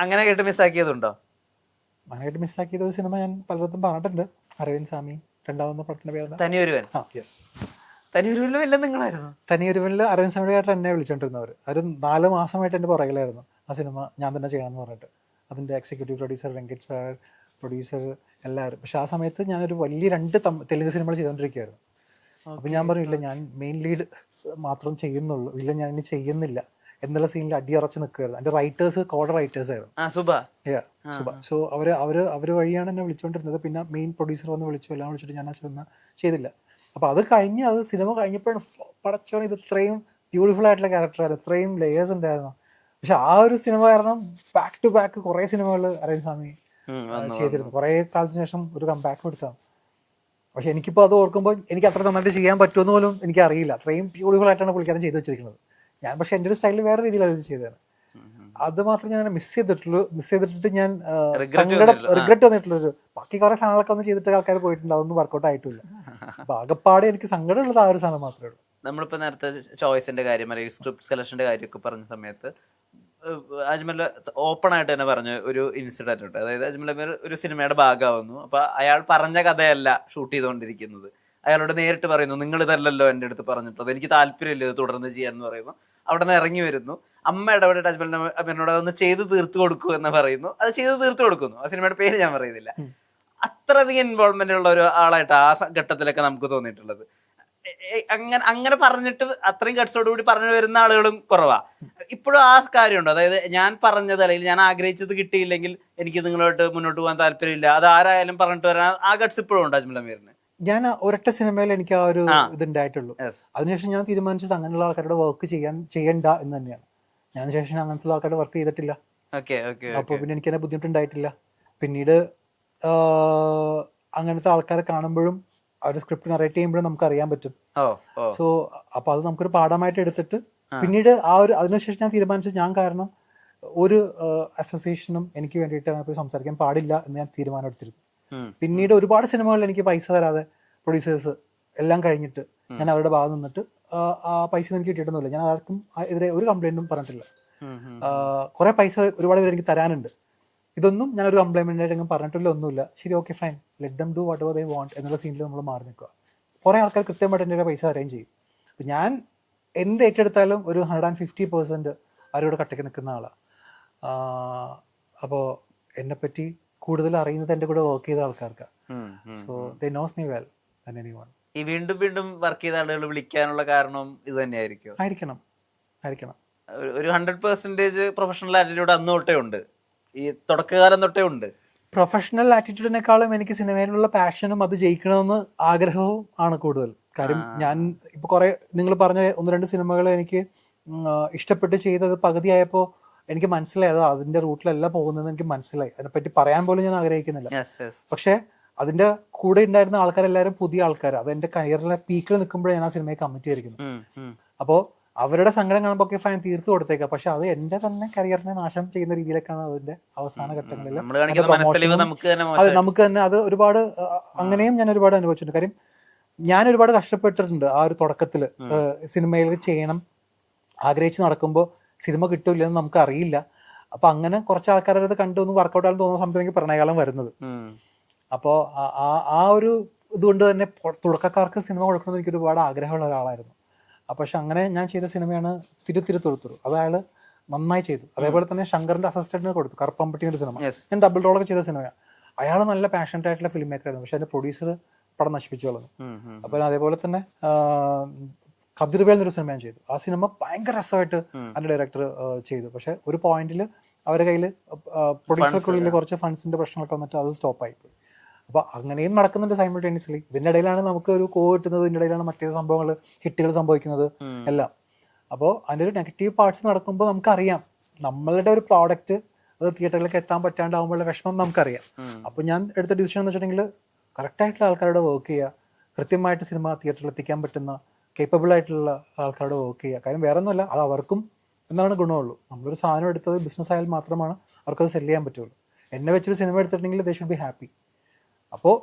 അങ്ങനെ കേട്ട് മിസ്സാക്കിയതുണ്ടോ? അങ്ങനെയായിട്ട് മിസ്സാക്കിയത് ഒരു സിനിമ ഞാൻ പലയിടത്തും പറഞ്ഞിട്ടുണ്ട്. അരവിന്ദ് സ്വാമി രണ്ടാമത്തെ പടത്തിന്റെ പേര് തനിയൊരുവൻ. യെസ്, തനിയൊരുവനിലും എല്ലാം നിങ്ങളായിരുന്നു. തനിയൊരുവനിൽ അരവിന്ദ് സ്വാമിയായിട്ട് എന്നെ വിളിച്ചോണ്ടിരുന്നവർ ഒരു 4 മാസമായിട്ട് എൻ്റെ പുറകിലായിരുന്നു. ആ സിനിമ ഞാൻ തന്നെ ചെയ്യണമെന്ന് പറഞ്ഞിട്ട്. അതിൻ്റെ എക്സിക്യൂട്ടീവ് പ്രൊഡ്യൂസർ വെങ്കറ്റ് സാർ, പ്രൊഡ്യൂസർ എല്ലാവരും. പക്ഷെ ആ സമയത്ത് ഞാനൊരു വലിയ 2 തെലുങ്ക് സിനിമകൾ ചെയ്തുകൊണ്ടിരിക്കുകയായിരുന്നു. അപ്പം ഞാൻ പറഞ്ഞില്ല, ഞാൻ മെയിൻ ലീഡ് മാത്രം ചെയ്യുന്നുള്ളൂ, ഇല്ല ഞാൻ ഇനി ചെയ്യുന്നില്ല എന്നുള്ള സീനിൽ അടിയറച്ച് നിൽക്കുമായിരുന്നു. എൻ്റെ റൈറ്റേഴ്സ് കോഡ് റൈറ്റേഴ്സ് ആയിരുന്നു. സോ അവര് വഴിയാണ് എന്നെ വിളിച്ചുകൊണ്ടിരുന്നത്. പിന്നെ മെയിൻ പ്രൊഡ്യൂസർ വന്ന് വിളിച്ചു, എല്ലാം വിളിച്ചിട്ട് ഞാൻ ആ സിനിമ ചെയ്തില്ല. അപ്പോൾ അത് കഴിഞ്ഞ് അത് സിനിമ കഴിഞ്ഞപ്പോഴാണ് പടച്ചോണം ഇത് ഇത്രയും ബ്യൂട്ടിഫുൾ ആയിട്ടുള്ള ക്യാരക്ടറായിരുന്നു, ഇത്രയും ലേയേഴ്സ് ഉണ്ടായിരുന്നു. പക്ഷെ ആ ഒരു സിനിമ കാരണം ബാക്ക് ടു ബാക്ക് കുറേ സിനിമകൾ അരവിന്ദ് സ്വാമി ചെയ്തിരുന്നു. കുറേ കാലത്തിന് ശേഷം ഒരു കംബാക്ക് എടുത്താണ്. പക്ഷെ എനിക്കിപ്പോൾ അത് ഓർക്കുമ്പോൾ എനിക്ക് അത്ര നന്നായിട്ട് ചെയ്യാൻ പറ്റുമെന്ന് പോലും എനിക്കറിയില്ല. അത്രയും ബ്യൂട്ടിഫുൾ ആയിട്ടാണ് പുള്ളിക്കാരൻ ചെയ്ത് വെച്ചിരിക്കുന്നത്. ഞാൻ പക്ഷെ എൻ്റെ ഒരു സ്റ്റൈലിൽ വേറെ രീതിയിലാണ് ഇത് ചെയ്തത്. അത് മാത്രം ഞാൻ മിസ് ചെയ്തിട്ട് ഞാൻ റിഗ്രറ്റ് വന്നിട്ടുള്ളൊരു ബാക്കി കുറെ സാധനങ്ങളൊക്കെ ഒന്ന് ചെയ്തിട്ട് ആൾക്കാർ പോയിട്ടുണ്ട്, അതൊന്നും വർക്കൗട്ട് ആയിട്ടില്ല. അപ്പൊ ആകെപ്പാടെ എനിക്ക് സങ്കടമുള്ളത് ആ ഒരു സാധനം മാത്രമേ ഉള്ളൂ. നമ്മളിപ്പോ നേരത്തെ ചോയ്സിന്റെ കാര്യം അല്ലെങ്കിൽ സ്ക്രിപ്റ്റ് സെലക്ഷന്റെ കാര്യമൊക്കെ പറഞ്ഞ സമയത്ത് അജ്മൽ ഓപ്പൺ ആയിട്ട് തന്നെ പറഞ്ഞു ഒരു ഇൻസിഡന്റ് ഉണ്ട്. അതായത് അജ്മൽ അമീർ ഒരു സിനിമയുടെ ഭാഗമാവുന്നു. അപ്പൊ അയാൾ പറഞ്ഞ കഥയല്ല ഷൂട്ട് ചെയ്തുകൊണ്ടിരിക്കുന്നത്. അയാളോട് നേരിട്ട് പറയുന്നു, നിങ്ങൾ ഇതല്ലല്ലോ എൻ്റെ അടുത്ത് പറഞ്ഞിട്ടത്, എനിക്ക് താല്പര്യമില്ല ഇത് തുടർന്ന് ചെയ്യാന്ന് പറയുന്നു. അവിടെ നിന്ന് ഇറങ്ങി വരുന്നു. അമ്മ ഇടപെട്ടിട്ട് അജ്മൽ അമീറിനോട് അതൊന്ന് ചെയ്ത് തീർത്തു കൊടുക്കൂ എന്ന് പറയുന്നു. അത് ചെയ്ത് തീർത്തു കൊടുക്കുന്നു. ആ സിനിമയുടെ പേര് ഞാൻ പറയുന്നില്ല. അത്രയധികം ഇൻവോൾവ്മെന്റ് ഉള്ള ഒരു ആളായിട്ട് ആ ഘട്ടത്തിലൊക്കെ നമുക്ക് തോന്നിയിട്ടുള്ളത്. അങ്ങനെ പറഞ്ഞിട്ട് അത്രയും ഗട്സോട് കൂടി പറഞ്ഞു വരുന്ന ആളുകളും കുറവാ. ഇപ്പോഴും ആ കാര്യമുണ്ടോ? അതായത് ഞാൻ പറഞ്ഞത് അല്ലെങ്കിൽ ഞാൻ ആഗ്രഹിച്ചത് കിട്ടിയില്ലെങ്കിൽ എനിക്ക് നിങ്ങളോട്ട് മുന്നോട്ട് പോകാൻ താല്പര്യമില്ല, അത് ആരായാലും പറഞ്ഞിട്ട് വരാൻ ആ ഗട്സ് ഇപ്പോഴും ഉണ്ട് അജ്മൽ അമീറിന്? ഞാൻ ഒരൊറ്റ സിനിമയിൽ എനിക്ക് ആ ഒരു ഇതുണ്ടായിട്ടുള്ളൂ. അതിനുശേഷം ഞാൻ തീരുമാനിച്ചത് അങ്ങനെയുള്ള ആൾക്കാരുടെ വർക്ക് ചെയ്യണ്ട എന്ന് തന്നെയാണ്. ഞാൻ ശേഷം അങ്ങനത്തെ ആൾക്കാരുടെ വർക്ക് ചെയ്തിട്ടില്ല. അപ്പോൾ പിന്നെ എനിക്ക് അതിനെ ബുദ്ധിമുട്ടുണ്ടായിട്ടില്ല. പിന്നീട് അങ്ങനത്തെ ആൾക്കാരെ കാണുമ്പോഴും അവർ സ്ക്രിപ്റ്റ് നറേറ്റ് ചെയ്യുമ്പോഴും നമുക്ക് അറിയാൻ പറ്റും. സോ അപ്പൊ അത് നമുക്കൊരു പാഠമായിട്ട് എടുത്തിട്ട് പിന്നീട് അതിനുശേഷം ഞാൻ തീരുമാനിച്ചത് ഞാൻ കാരണം ഒരു അസോസിയേഷനും എനിക്ക് വേണ്ടിയിട്ട് അങ്ങനെ പോയി സംസാരിക്കാൻ പാടില്ല എന്ന് ഞാൻ തീരുമാനം എടുത്തിരുന്നു. പിന്നീട് ഒരുപാട് സിനിമകളിൽ എനിക്ക് പൈസ തരാതെ പ്രൊഡ്യൂസേഴ്സ് എല്ലാം കഴിഞ്ഞിട്ട് ഞാൻ അവരുടെ ഭാഗത്ത് നിന്നിട്ട് ആ പൈസ എനിക്ക് കിട്ടിയിട്ടൊന്നുമില്ല. ഞാൻ ആർക്കും എതിരെ ഒരു കംപ്ലൈന്റും പറഞ്ഞിട്ടില്ല. കുറെ പൈസ ഒരുപാട് പേര് എനിക്ക് തരാനുണ്ട്. ഇതൊന്നും ഞാനൊരു കംപ്ലൈൻമെന്റ് പറഞ്ഞിട്ടില്ല, ഒന്നുമില്ല. ശരി, okay, fine, let them do what ever they want എന്നുള്ള സീനിൽ നമ്മൾ മാറി നിൽക്കുക. കുറേ ആൾക്കാർ കൃത്യമായിട്ട് എൻ്റെ പൈസ അറേഞ്ച് ചെയ്യും. അപ്പം ഞാൻ എന്ത് ഏറ്റെടുത്താലും ഒരു 150% അവരോട് കട്ടയ്ക്ക് നിൽക്കുന്ന ആളാണ്. അപ്പോൾ എന്നെപ്പറ്റി കൂടുതൽ അറിയുന്നത് എൻ്റെ കൂടെ വർക്ക് ചെയ്ത ആൾക്കാർക്കാണ്. So they knows me well than anyone. ഈ വീണ്ടും വീണ്ടും വർക്ക് ചെയ്ത ആളുകൾ വിളിക്കാനുള്ള കാരണം ഇത് തന്നെയായിരിക്കും? ആയിരിക്കണം. ഒരു 100% പ്രൊഫഷണൽ ആറ്റിറ്റ്യൂഡ് അന്ന് തൊട്ടേ ഉണ്ട്, ഈ തുടക്കകാലം തൊട്ടേ ഉണ്ട്. പ്രൊഫഷണൽ ആറ്റിറ്റ്യൂഡിനേക്കാളും എനിക്ക് സിനിമയിലുള്ള പാഷനും അത് ജയിക്കണമെന്ന് ആഗ്രഹവും ആണ് കൂടുതൽ. കാര്യം ഞാൻ ഇപ്പൊ കുറെ നിങ്ങൾ പറഞ്ഞ 1-2 സിനിമകൾ എനിക്ക് ഇഷ്ടപ്പെട്ട് ചെയ്തത് പകുതിയായപ്പോൾ എനിക്ക് മനസ്സിലായി അത് അതിന്റെ റൂട്ടിലല്ല പോകുന്നതെന്ന് എനിക്ക് മനസ്സിലായി. അതിനെപ്പറ്റി പറയാൻ പോലും ഞാൻ ആഗ്രഹിക്കുന്നില്ല. പക്ഷെ അതിന്റെ കൂടെ ഉണ്ടായിരുന്ന ആൾക്കാരെല്ലാവരും പുതിയ ആൾക്കാർ. അത് എന്റെ കരിയറിലെ പീക്കിൽ നിൽക്കുമ്പോഴേ ഞാൻ ആ സിനിമയെ കമ്മിറ്റ് ചെയ്തിരിക്കുന്നു. അപ്പോൾ അവരുടെ സങ്കടം കാണുമ്പോൾ ഒക്കെ ഫൈൻ തീർത്തു കൊടുത്തേക്കാം. പക്ഷെ അത് എന്റെ തന്നെ കരിയറിനെ നാശം ചെയ്യുന്ന രീതിയിലേക്കാണ് അതിന്റെ അവസാന ഘട്ടങ്ങളിൽ നമുക്ക് തന്നെ അത് ഒരുപാട് അങ്ങനെയും ഞാൻ ഒരുപാട് അനുഭവിച്ചിട്ടുണ്ട്. കാര്യം ഞാൻ ഒരുപാട് കഷ്ടപ്പെട്ടിട്ടുണ്ട് ആ ഒരു തുടക്കത്തിൽ. സിനിമയിൽ ചെയ്യണം ആഗ്രഹിച്ച് നടക്കുമ്പോൾ സിനിമ കിട്ടൂലെന്ന് നമുക്ക് അറിയില്ല. അപ്പൊ അങ്ങനെ കുറച്ച് ആൾക്കാരുടെ അത് കണ്ടു വർക്കൗട്ട് ആണെന്ന് തോന്നുന്ന സമയത്ത് പ്രണയകാലം വരുന്നത്. അപ്പോൾ ആ ഒരു ഇതുകൊണ്ട് തന്നെ തുടക്കക്കാർക്ക് സിനിമ കൊടുക്കണമെന്ന് എനിക്ക് ഒരുപാട് ആഗ്രഹമുള്ള ഒരാളായിരുന്നു. പക്ഷെ അങ്ങനെ ഞാൻ ചെയ്ത സിനിമയാണ് തിരുത്തുറു. അത് അയാൾ നന്നായി ചെയ്തു. അതേപോലെ തന്നെ ശങ്കറിന്റെ അസിസ്റ്റന്റിന് കൊടുത്തു, കറുപ്പമ്പട്ടി എന്നൊരു സിനിമ. ഞാൻ ഡബിൾ റോളൊക്കെ ചെയ്ത സിനിമയാണ്. അയാൾ നല്ല പാഷനറ്റ് ആയിട്ടുള്ള ഫിലിം മേക്കർ ആയിരുന്നു. പക്ഷെ അതിന്റെ പ്രൊഡ്യൂസർ പടം നശിപ്പിച്ചു കളഞ്ഞു. അപ്പോൾ അതേപോലെ തന്നെ കതിർവേൽ എന്നൊരു സിനിമ ഞാൻ ചെയ്തു. ആ സിനിമ ഭയങ്കര രസമായിട്ട് അതിന്റെ ഡയറക്ടർ ചെയ്തു. പക്ഷെ ഒരു പോയിന്റിൽ അവരുടെ കയ്യിൽ പ്രൊഡ്യൂസർക്കുള്ളിൽ കുറച്ച് ഫണ്ട്സിന്റെ പ്രശ്നങ്ങളൊക്കെ വന്നിട്ട് അത് സ്റ്റോപ്പായി പോയി. അപ്പോൾ അങ്ങനെയും നടക്കുന്നുണ്ട് സൈമിൾട്ടേനിയസ്ലി. ഇതിൻ്റെ ഇടയിലാണ് നമുക്ക് ഒരു കിട്ടുന്നത്, ഇതിൻ്റെ ഇടയിലാണ് മറ്റേ സംഭവങ്ങൾ ഹിറ്റുകൾ സംഭവിക്കുന്നത് എല്ലാം. അപ്പോൾ അതിൻ്റെ ഒരു നെഗറ്റീവ് പാർട്സ് നടക്കുമ്പോൾ നമുക്കറിയാം നമ്മളുടെ ഒരു പ്രോഡക്റ്റ് അത് തിയേറ്ററിലേക്ക് എത്താൻ പറ്റാണ്ടാവുമ്പോഴുള്ള വിഷമം നമുക്കറിയാം. അപ്പോൾ ഞാൻ എടുത്ത ഡിസിഷൻ എന്ന് വെച്ചിട്ടുണ്ടെങ്കിൽ കറക്റ്റായിട്ടുള്ള ആൾക്കാരോട് വർക്ക് ചെയ്യുക, കൃത്യമായിട്ട് സിനിമ തിയേറ്ററിൽ എത്തിക്കാൻ പറ്റുന്ന കേപ്പബിൾ ആയിട്ടുള്ള ആൾക്കാരോട് വർക്ക് ചെയ്യുക. കാര്യം വേറെ ഒന്നുമല്ല, അത് അവർക്കും എന്താണ് ഗുണമുള്ളൂ. നമ്മളൊരു സാധനം എടുത്തത് ബിസിനസ് ആയാൽ മാത്രമാണ് അവർക്കത് സെല് ചെയ്യാൻ പറ്റുള്ളൂ. എന്നെ വെച്ചൊരു സിനിമ എടുത്തിട്ടുണ്ടെങ്കിൽ ദേ ഷുഡ് ബി ഹാപ്പി. അപ്പോൾ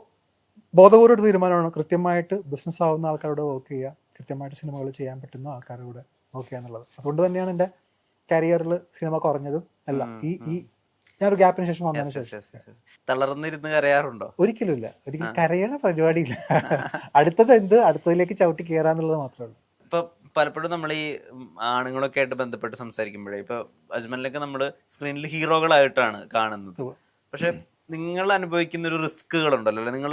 ബോധപൂർവ്വം തീരുമാനമാണ് കൃത്യമായിട്ട് ബിസിനസ് ആവുന്ന ആൾക്കാരോട് വർക്ക് ചെയ്യുക, കൃത്യമായിട്ട് സിനിമകൾ ചെയ്യാൻ പറ്റുന്ന ആൾക്കാരോട് വർക്ക് ചെയ്യുക എന്നുള്ളത്. അതുകൊണ്ട് തന്നെയാണ് എൻ്റെ കരിയറിൽ സിനിമ കുറഞ്ഞതും അല്ല. ഈ ഞാനൊരു ഗ്യാപ്പിന് ശേഷം വന്നതിന് ശേഷം. തളർന്നിരുന്ന് കരയാറുണ്ടോ? ഒരിക്കലും ഇല്ല, ഒരിക്കലും കരയണ പരിപാടിയില്ല. അടുത്തത് അടുത്തതിലേക്ക് ചവിട്ടി കയറാന്നുള്ളത് മാത്രമേ ഉള്ളൂ. ഇപ്പൊ പലപ്പോഴും നമ്മൾ ഈ ആണുങ്ങളൊക്കെ ആയിട്ട് ബന്ധപ്പെട്ട് സംസാരിക്കുമ്പോഴേ ഇപ്പൊ അജ്മലിനൊക്കെ നമ്മൾ സ്ക്രീനിൽ ഹീറോകളായിട്ടാണ് കാണുന്നത്. പക്ഷെ നിങ്ങൾ അനുഭവിക്കുന്ന ഒരു റിസ്കുകളുണ്ടല്ലോ, അല്ലെ, നിങ്ങൾ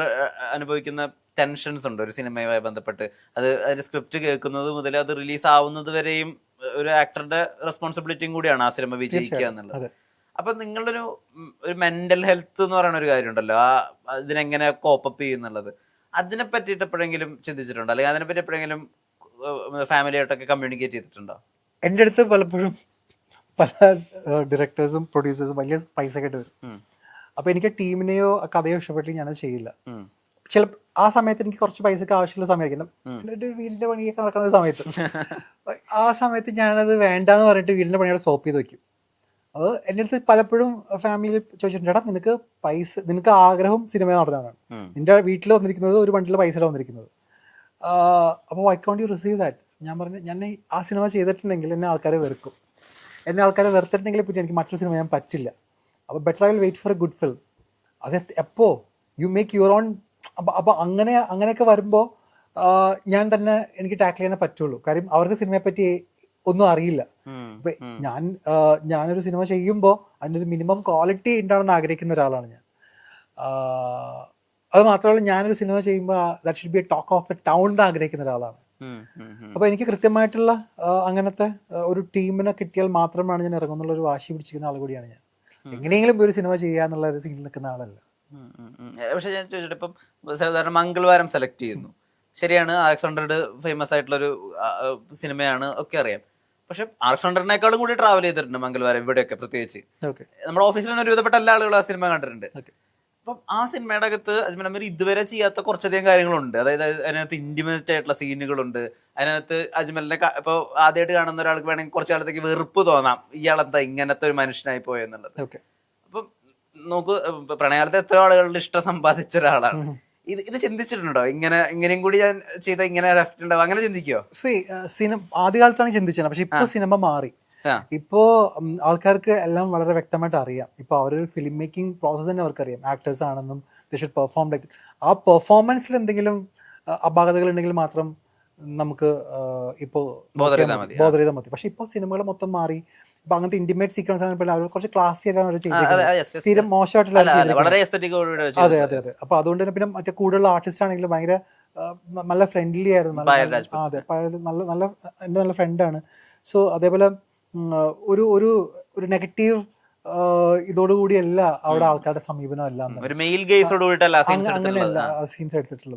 അനുഭവിക്കുന്ന ടെൻഷൻസ് ഉണ്ട് ഒരു സിനിമയുമായി ബന്ധപ്പെട്ട്. അതിന്റെ സ്ക്രിപ്റ്റ് കേൾക്കുന്നത് മുതൽ അത് റിലീസ് ആവുന്നത് വരെയും ഒരു ആക്ടറുടെ റെസ്പോൺസിബിലിറ്റിയും കൂടിയാണ് ആ സിനിമ വിജയിക്കുക എന്നുള്ളത്. അപ്പൊ നിങ്ങളൊരു മെന്റൽ ഹെൽത്ത് എന്ന് പറയുന്ന ഒരു കാര്യം ഉണ്ടല്ലോ, അതിനെങ്ങനെ കോപ്പപ്പ് ചെയ്യുന്നുള്ളത്, അതിനെ പറ്റിയിട്ട് എപ്പോഴെങ്കിലും ചിന്തിച്ചിട്ടുണ്ടോ? അല്ലെങ്കിൽ അതിനെപ്പറ്റി എപ്പോഴെങ്കിലും ഫാമിലി ആയിട്ടൊക്കെ കമ്മ്യൂണിക്കേറ്റ് ചെയ്തിട്ടുണ്ടോ? എൻ്റെ അടുത്ത് പലപ്പോഴും പല ഡയറക്ടേഴ്സും പ്രൊഡ്യൂസേഴ്സും വലിയ പൈസ കേട്ട് വരും. അപ്പൊ എനിക്ക് ടീമിനെയോ കഥയോ ഇഷ്ടപ്പെട്ടില്ല, ഞാനത് ചെയ്യില്ല. ചില ആ സമയത്ത് എനിക്ക് കുറച്ച് പൈസക്ക് ആവശ്യമുള്ള സമയമായിരിക്കും, എൻ്റെ വീടിന്റെ പണിയൊക്കെ നടക്കുന്ന സമയത്ത്. ആ സമയത്ത് ഞാനത് വേണ്ടാന്ന് പറഞ്ഞിട്ട് വീടിന്റെ പണിയോട് സ്റ്റോപ്പ് ചെയ്ത് വെക്കും. അത് എൻ്റെ അടുത്ത് പലപ്പോഴും ഫാമിലിയിൽ ചോദിച്ചിട്ടുണ്ട്, ചേട്ടാ നിനക്ക് ആഗ്രഹം സിനിമ നടത്താനാണ്, നിന്റെ വീട്ടിൽ വന്നിരിക്കുന്നത് ഒരു വണ്ടിയിൽ പൈസ വന്നിരിക്കുന്നത്, അപ്പോൾ വൈ കോണ്ട് യു റിസീവ് ദാറ്റ്? ഞാൻ പറഞ്ഞു, ഞാൻ ആ സിനിമ ചെയ്തിട്ടുണ്ടെങ്കിൽ എന്നെ ആൾക്കാരെ വെറുക്കും, എന്നെ ആൾക്കാരെ വെറുത്തിട്ടുണ്ടെങ്കിൽ പിന്നെ എനിക്ക് മറ്റൊരു സിനിമ ചെയ്യാൻ പറ്റില്ല. അപ്പോൾ better I will wait for a good film. അത് എപ്പോൾ യു മേക്ക് യുവർ ഓൺ. അപ്പോൾ അങ്ങനെയൊക്കെ വരുമ്പോൾ ഞാൻ തന്നെ എനിക്ക് ടാക്കിൾ ചെയ്യാനേ പറ്റുള്ളൂ. കാര്യം അവർക്ക് സിനിമയെ പറ്റി ഒന്നും അറിയില്ല. അപ്പൊ ഞാനൊരു സിനിമ ചെയ്യുമ്പോൾ അതിൻ്റെ ഒരു മിനിമം ക്വാളിറ്റി ഉണ്ടാണെന്ന് ആഗ്രഹിക്കുന്ന ഒരാളാണ് ഞാൻ. അത് മാത്രമല്ല, ഞാനൊരു സിനിമ ചെയ്യുമ്പോൾ that should be A talk of A town എന്ന് ആഗ്രഹിക്കുന്ന ഒരാളാണ്. അപ്പൊ എനിക്ക് കൃത്യമായിട്ടുള്ള അങ്ങനത്തെ ഒരു ടീമിനെ കിട്ടിയാൽ മാത്രമാണ് ഞാൻ ഇറങ്ങുന്നുള്ള ഒരു വാശി പിടിച്ചിരിക്കുന്ന ആൾ കൂടിയാണ് ഞാൻ. എങ്ങനെയെങ്കിലും ഒരു സിനിമ ചെയ്യാന്നുള്ള ഒരു സീനിൽ നിൽക്കുന്ന ആളല്ല. പക്ഷെ ഞാൻ ചോദിച്ചിട്ട്, ഇപ്പം സാധാരണ മംഗൾവാരം സെലക്ട് ചെയ്യുന്നു, ശരിയാണ്, RX-100 ഫേമസ് ആയിട്ടുള്ളൊരു സിനിമയാണ്, ഒക്കെ അറിയാം. പക്ഷെ RX-100-നേക്കാളും കൂടി ട്രാവൽ ചെയ്തിട്ടുണ്ട് മംഗൾവാരം, ഇവിടെയൊക്കെ പ്രത്യേകിച്ച്. നമ്മുടെ ഓഫീസിൽ തന്നെ ഒരുവിധപ്പെട്ട എല്ലാ ആളുകളും ആ സിനിമ കണ്ടിട്ടുണ്ട്. അപ്പം ആ സിനിമയുടെ അകത്ത് അജ്മൽ അമീർ ഇതുവരെ ചെയ്യാത്ത കുറച്ചധികം കാര്യങ്ങളുണ്ട്. അതായത് അതിനകത്ത് ഇന്റിമേറ്റ് ആയിട്ടുള്ള സീനുകളുണ്ട്. അതിനകത്ത് അജ്മലിനെ ഇപ്പോൾ ആദ്യമായിട്ട് കാണുന്ന ഒരാൾക്ക് വേണമെങ്കിൽ കുറച്ച് കാലത്തേക്ക് വെറുപ്പ് തോന്നാം, ഇയാളെന്താ ഇങ്ങനത്തെ ഒരു മനുഷ്യനായി പോയെന്നുള്ളത്. അപ്പം നോക്കൂ, പ്രണയാലത്തെ എത്രയോ ആളുകളുടെ ഇഷ്ടം സമ്പാദിച്ച ഒരാളാണ്. ഇത് ചിന്തിച്ചിട്ടുണ്ടോ? ഇങ്ങനെയും കൂടി ഞാൻ ചെയ്ത ഇങ്ങനെ എഫക്റ്റ് ഉണ്ടാവും, അങ്ങനെ ചിന്തിക്കോ? സിനിമ ആദ്യകാലത്താണ് ചിന്തിച്ചത്, പക്ഷെ ഇപ്പൊ സിനിമ മാറി. ഇപ്പോ ആൾക്കാർക്ക് എല്ലാം വളരെ വ്യക്തമായിട്ട് അറിയാം. ഇപ്പൊ അവരൊരു ഫിലിം മേക്കിംഗ് പ്രോസസ് തന്നെ അവർക്കറിയാം, ആക്ടേഴ്സ് ആണെന്നും ദേ ഷുഡ് പെർഫോം ലൈക്ക്. ആ പെർഫോമൻസിൽ എന്തെങ്കിലും അപാകതകൾ ഉണ്ടെങ്കിൽ മാത്രം നമുക്ക് ഇപ്പോൾ ബോധർ ചെയ്താൽ മതി. പക്ഷെ ഇപ്പൊ സിനിമകൾ മൊത്തം മാറി. ഇപ്പൊ അങ്ങനത്തെ ഇന്റിമേറ്റ് സീക്വൻസ് ആണെങ്കിൽ അവർ കുറച്ച് ക്ലാസി ആയിട്ടാണ് അവർ ചെയ്തിരിക്കുന്നത്, തീരെ മോശമായിട്ടുള്ള. അതെ അതെ അതെ. അപ്പൊ അതുകൊണ്ട് തന്നെ പിന്നെ മറ്റേ കൂടുതലുള്ള ആർട്ടിസ്റ്റ് ആണെങ്കിലും ഭയങ്കര നല്ല ഫ്രണ്ട്ലി ആയിരുന്നു. അതെ, എൻ്റെ നല്ല ഫ്രണ്ടാണ്. സോ അതേപോലെ ഒരു ഒരു ഒരു നെഗറ്റീവ് ഇതോടുകൂടിയല്ല അവിടെ ആൾക്കാരുടെ സമീപനം എല്ലാം, അങ്ങനെയല്ല സീൻസ് എടുത്തിട്ടുള്ളത്.